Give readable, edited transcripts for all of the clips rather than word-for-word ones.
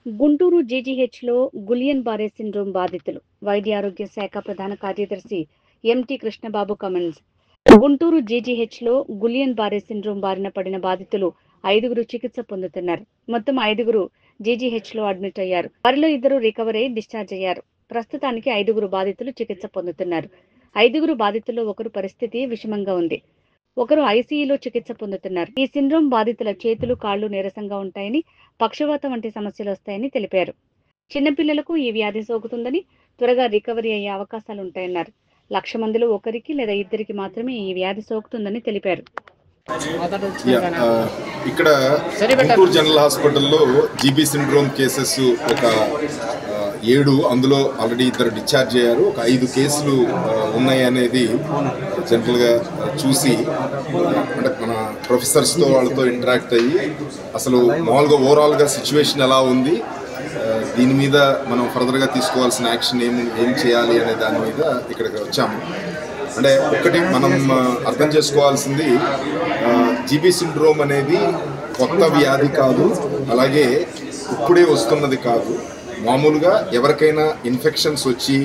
గుంటూరు జీజీహెచ్లో Guillain Barre syndrome బాధితులు. వైద్య ఆరోగ్య శాఖ ప్రధాన కార్యదర్శి ఎంటీ కృష్ణబాబు కమెంట్స్. గుంటూరు జీజీహెచ్లో గులియన్ బారే సిండ్రోమ్ బారిన పడిన బాధితులు 5గురు చికిత్స పొందుతున్నారు. మొత్తం 5గురు జీజీహెచ్లో అడ్మిట్ అయ్యారు. వారిలో 2 రికవర్ అయి డిశ్చార్జ్ అయ్యారు. ప్రస్తుతానికి 5గురు బాధితులు చికిత్స పొందుతున్నారు. 5గురు బాధితుల్లో ఒకరు పరిస్థితి విషమంగా ఉంది. ఒకరు ఐసీయూలో చికిత్స పొందుతున్నారు. ఈ సిండ్రోమ్ బాధితుల చేతులు, కాళ్లు నీరసంగా ఉంటాయని, పక్షవాతం వంటి సమస్యలు వస్తాయని తెలిపారు. చిన్నపిల్లలకు ఈ వ్యాధి సోకుతుందని, త్వరగా రికవరీ అయ్యే అవకాశాలుంటాయన్నారు. 1,00,000 మందిలో ఒకరికి లేదా 2కి మాత్రమే ఈ వ్యాధి సోకుతుందని తెలిపారు. ఇక్కడ గుంటూరు జనరల్ హాస్పిటల్లో జీబీ సిండ్రోమ్ కేసెస్ ఒక 7, అందులో ఆల్రెడీ 2 డిశ్చార్జ్ అయ్యారు. ఒక 5 కేసులు ఉన్నాయి అనేది జనరల్గా చూసి అంటే మన ప్రొఫెసర్స్తో వాళ్ళతో ఇంటరాక్ట్ అయ్యి అసలు మామూలుగా ఓవరాల్గా సిచ్యువేషన్ ఎలా ఉంది, దీని మీద మనం ఫర్దర్గా తీసుకోవాల్సిన యాక్షన్ ఏం చేయాలి అనే దాని మీద ఇక్కడికి వచ్చాము. అంటే ఒకటి మనం అర్థం చేసుకోవాల్సింది, జీబీ సిండ్రోమ్ అనేది కొత్త వ్యాధి కాదు, అలాగే ఇప్పుడే వస్తున్నది కాదు. మామూలుగా ఎవరికైనా ఇన్ఫెక్షన్స్ వచ్చి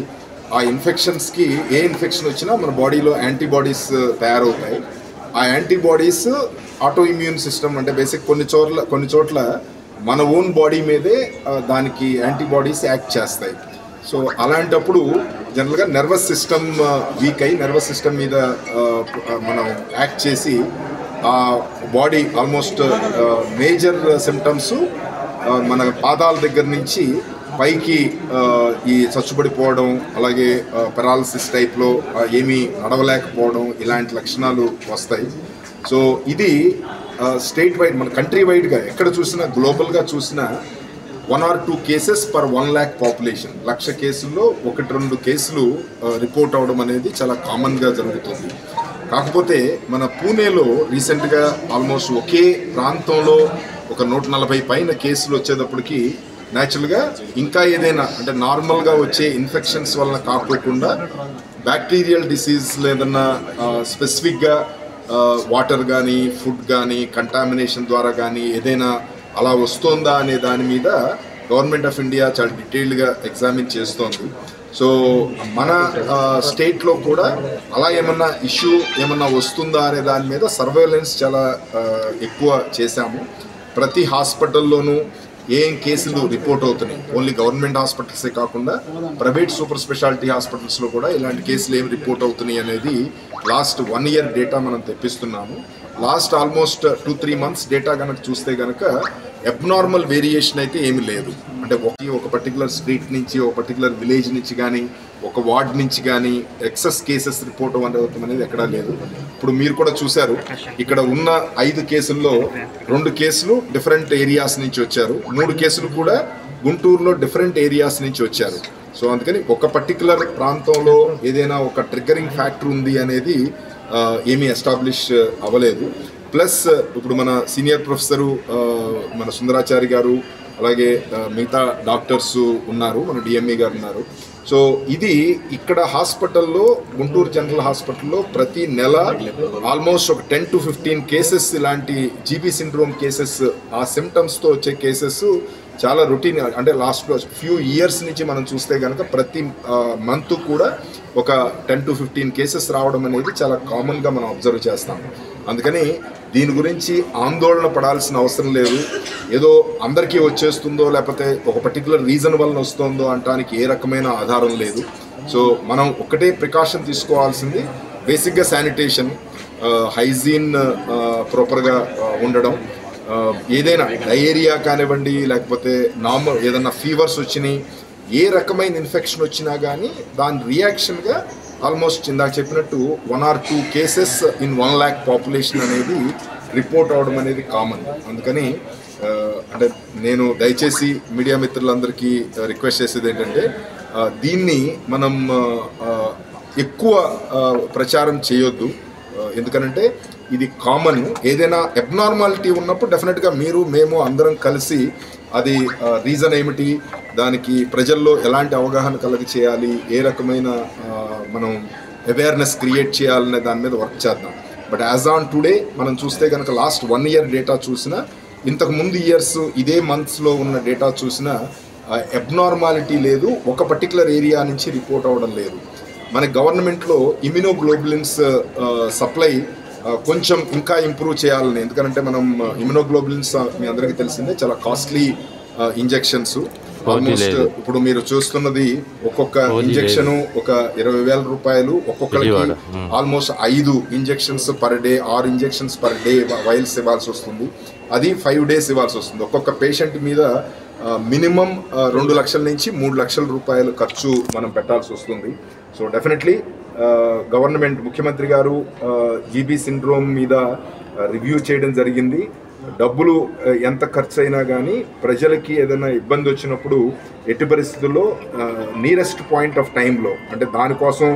ఆ ఇన్ఫెక్షన్స్కి ఏ ఇన్ఫెక్షన్ వచ్చినా మన బాడీలో యాంటీబాడీస్ తయారవుతాయి. ఆ యాంటీబాడీస్ ఆటో ఇమ్యూన్ సిస్టమ్ అంటే బేసిక్ కొన్ని చోట్ల మన ఓన్ బాడీ మీదే దానికి యాంటీబాడీస్ యాక్ట్ చేస్తాయి. సో అలాంటప్పుడు జనరల్గా నర్వస్ సిస్టమ్ వీక్ అయ్యి నర్వస్ సిస్టమ్ మీద మనం యాక్ట్ చేసి ఆ బాడీ ఆల్మోస్ట్ మేజర్ సిమ్టమ్స్ మన పాదాల దగ్గర నుంచి పైకి ఈ చచ్చుబడిపోవడం, అలాగే పెరాలసిస్ టైప్లో ఏమీ నడవలేకపోవడం, ఇలాంటి లక్షణాలు వస్తాయి. సో ఇది స్టేట్ వైడ్, మన కంట్రీ వైడ్గా ఎక్కడ చూసినా, గ్లోబల్గా చూసినా 1 or 2 cases per 1 lakh population. 1,00,000 కేసుల్లో 1-2 కేసులు రిపోర్ట్ అవడం అనేది చాలా కామన్గా జరుగుతుంది. కాకపోతే మన పూణేలో రీసెంట్గా ఆల్మోస్ట్ ఒకే ప్రాంతంలో ఒక 140 పైన కేసులు వచ్చేటప్పటికి న్యాచురల్గా ఇంకా ఏదైనా అంటే నార్మల్గా వచ్చే ఇన్ఫెక్షన్స్ వలన కాకోకుండా బ్యాక్టీరియల్ డిసీజ్ ఏదన్నా స్పెసిఫిక్గా వాటర్ కానీ ఫుడ్ కానీ కంటామినేషన్ ద్వారా కానీ ఏదైనా అలా వస్తుందా అనే దాని మీద గవర్నమెంట్ ఆఫ్ ఇండియా చాలా డీటెయిల్డ్గా ఎగ్జామిన్ చేస్తోంది. సో మన స్టేట్లో కూడా అలా ఏమన్నా ఇష్యూ ఏమన్నా వస్తుందా అనే దాని మీద సర్వేలెన్స్ చాలా ఎక్కువ చేశాము. ప్రతి హాస్పిటల్లోనూ ఏం కేసులు రిపోర్ట్ అవుతున్నాయి, ఓన్లీ గవర్నమెంట్ హాస్పిటల్సే కాకుండా ప్రైవేట్ సూపర్ స్పెషాలిటీ హాస్పిటల్స్లో కూడా ఇలాంటి కేసులు ఏం రిపోర్ట్ అవుతున్నాయి అనేది లాస్ట్ 1 year డేటా మనం తెప్పిస్తున్నాము. లాస్ట్ ఆల్మోస్ట్ 2-3 months డేటా కనుక చూస్తే కనుక అబ్నార్మల్ వేరియేషన్ అయితే ఏమీ లేదు. అంటే ఒక పర్టికులర్ స్ట్రీట్ నుంచి, ఒక పర్టికులర్ విలేజ్ నుంచి కానీ, ఒక వార్డ్ నుంచి కానీ ఎక్సెస్ కేసెస్ రిపోర్ట్ అవుతాం అనేది ఎక్కడా లేదు. ఇప్పుడు మీరు కూడా చూశారు, ఇక్కడ ఉన్న 5 కేసుల్లో 2 కేసులు డిఫరెంట్ ఏరియాస్ నుంచి వచ్చారు, 3 కేసులు కూడా గుంటూరులో డిఫరెంట్ ఏరియాస్ నుంచి వచ్చారు. సో అందుకని ఒక పర్టికులర్ ప్రాంతంలో ఏదైనా ఒక ట్రిగ్గరింగ్ ఫ్యాక్టర్ ఉంది అనేది ఏమీ ఎస్టాబ్లిష్ అవ్వలేదు. ప్లస్ ఇప్పుడు మన సీనియర్ ప్రొఫెసరు మన సుందరాచారి గారు, అలాగే మిగతా డాక్టర్స్ ఉన్నారు, మన డిఎంఈ గారు ఉన్నారు. సో ఇది ఇక్కడ హాస్పిటల్లో, గుంటూరు జనరల్ హాస్పిటల్లో ప్రతి నెల ఆల్మోస్ట్ ఒక 10 to 15 కేసెస్ ఇలాంటి జీబీ సిండ్రోమ్ కేసెస్, ఆ సిమ్టమ్స్తో వచ్చే కేసెస్ చాలా రొటీన్. అంటే లాస్ట్ ఫ్యూ ఇయర్స్ నుంచి మనం చూస్తే కనుక ప్రతి మంత్ కూడా ఒక 10 to 15 కేసెస్ రావడం అనేది చాలా కామన్గా మనం అబ్జర్వ్ చేస్తాం. అందుకని దీని గురించి ఆందోళన పడాల్సిన అవసరం లేదు. ఏదో అందరికీ వచ్చేస్తుందో లేకపోతే ఒక పర్టికులర్ రీజన్ వలన వస్తుందో అనడానికి ఏ రకమైన ఆధారం లేదు. సో మనం ఒకటే ప్రికాషన్ తీసుకోవాల్సింది బేసిక్గా శానిటేషన్, హైజీన్ ప్రాపర్గా ఉండడం. ఏదైనా డయేరియా కానివ్వండి, లేకపోతే నార్మల్ ఏదైనా ఫీవర్స్ వచ్చినాయి, ఏ రకమైన ఇన్ఫెక్షన్ వచ్చినా కానీ దాని రియాక్షన్గా ఆల్మోస్ట్ ఇందాక చెప్పినట్టు 1 or 2 cases in 1 lakh population అనేది రిపోర్ట్ అవడం అనేది కామన్. అందుకని అంటే నేను దయచేసి మీడియా మిత్రులందరికీ రిక్వెస్ట్ చేసేది ఏంటంటే దీన్ని మనం ఎక్కువ ప్రచారం చేయొద్దు. ఎందుకనంటే ఇది కామన్. ఏదైనా అబ్నార్మాలిటీ ఉన్నప్పుడు డెఫినెట్గా మేము అందరం కలిసి అది రీజన్ ఏమిటి, దానికి ప్రజల్లో ఎలాంటి అవగాహన కలగ చేయాలి, ఏ రకమైన మనం అవేర్నెస్ క్రియేట్ చేయాలనే దాని మీద వర్క్ చేద్దాం. బట్ యాజ్ ఆన్ టుడే మనం చూస్తే కనుక లాస్ట్ 1 year డేటా చూసినా ఇంతకు ముందు ఇయర్స్ ఇదే మంత్స్లో ఉన్న డేటా చూసినా అబ్నార్మాలిటీ లేదు, ఒక పర్టికులర్ ఏరియా నుంచి రిపోర్ట్ అవ్వడం లేదు. మన గవర్నమెంట్లో ఇమ్యునోగ్లోబులిన్స్ సప్లై కొంచెం ఇంకా ఇంప్రూవ్ చేయాలని, ఎందుకంటే మనం ఇమ్యునోగ్లోబులిన్స్ మీ అందరికీ తెలిసిందే చాలా కాస్ట్లీ ఇంజెక్షన్స్. ఆల్మోస్ట్ ఇప్పుడు మీరు చూస్తున్నది ఒక్కొక్క ఇంజెక్షన్ ఒక 20,000 రూపాయలు, ఒక్కొక్కరికి almost 5 injections per day, 6 injections per day vials ఇవ్వాల్సి వస్తుంది. అది 5 days ఇవ్వాల్సి వస్తుంది. ఒక్కొక్క పేషెంట్ మీద మినిమం 2 లక్షల నుంచి 3 లక్షల రూపాయలు ఖర్చు మనం పెట్టాల్సి వస్తుంది. సో డెఫినెట్లీ గవర్నమెంట్ ముఖ్యమంత్రి గారు జీబీ సిండ్రోమ్ మీద రివ్యూ చేయడం జరిగింది. డబ్బులు ఎంత ఖర్చు అయినా కానీ ప్రజలకి ఏదైనా ఇబ్బంది వచ్చినప్పుడు ఎట్టి పరిస్థితుల్లో నియరెస్ట్ పాయింట్ ఆఫ్ టైంలో, అంటే దానికోసం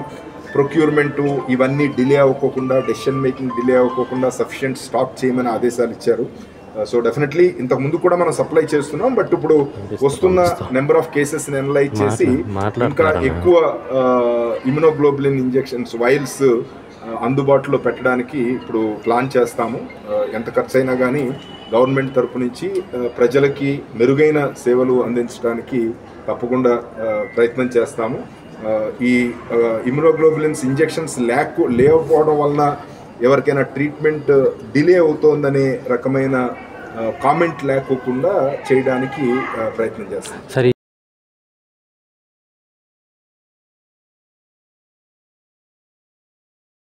ప్రొక్యూర్మెంటు ఇవన్నీ డిలే అవ్వకోకుండా, డెసిషన్ మేకింగ్ డిలే అవ్వకోకుండా సఫిషియెంట్ స్టాక్ చేయమని ఆదేశాలు ఇచ్చారు. సో డెఫినెట్లీ ఇంతకుముందు కూడా మనం సప్లై చేస్తున్నాం, బట్ ఇప్పుడు వస్తున్న నెంబర్ ఆఫ్ కేసెస్ని అనలైజ్ చేసి ఇంకా ఎక్కువ ఇమ్యునోగ్లోబులిన్ ఇంజెక్షన్స్ వైల్స్ అందుబాటులో పెట్టడానికి ఇప్పుడు ప్లాన్ చేస్తాము. ఎంత ఖర్చు అయినా కానీ గవర్నమెంట్ తరపు నుంచి ప్రజలకి మెరుగైన సేవలు అందించడానికి తప్పకుండా ప్రయత్నం చేస్తాము. ఈ ఇమ్యునోగ్లోబులిన్స్ ఇంజెక్షన్స్ లేకపోవడం వలన ఎవరికైనా ట్రీట్మెంట్ డిలే అవుతోందనే రకమైన కామెంట్ లేకోకుండా చేయడానికి ప్రయత్నం చేస్తాం.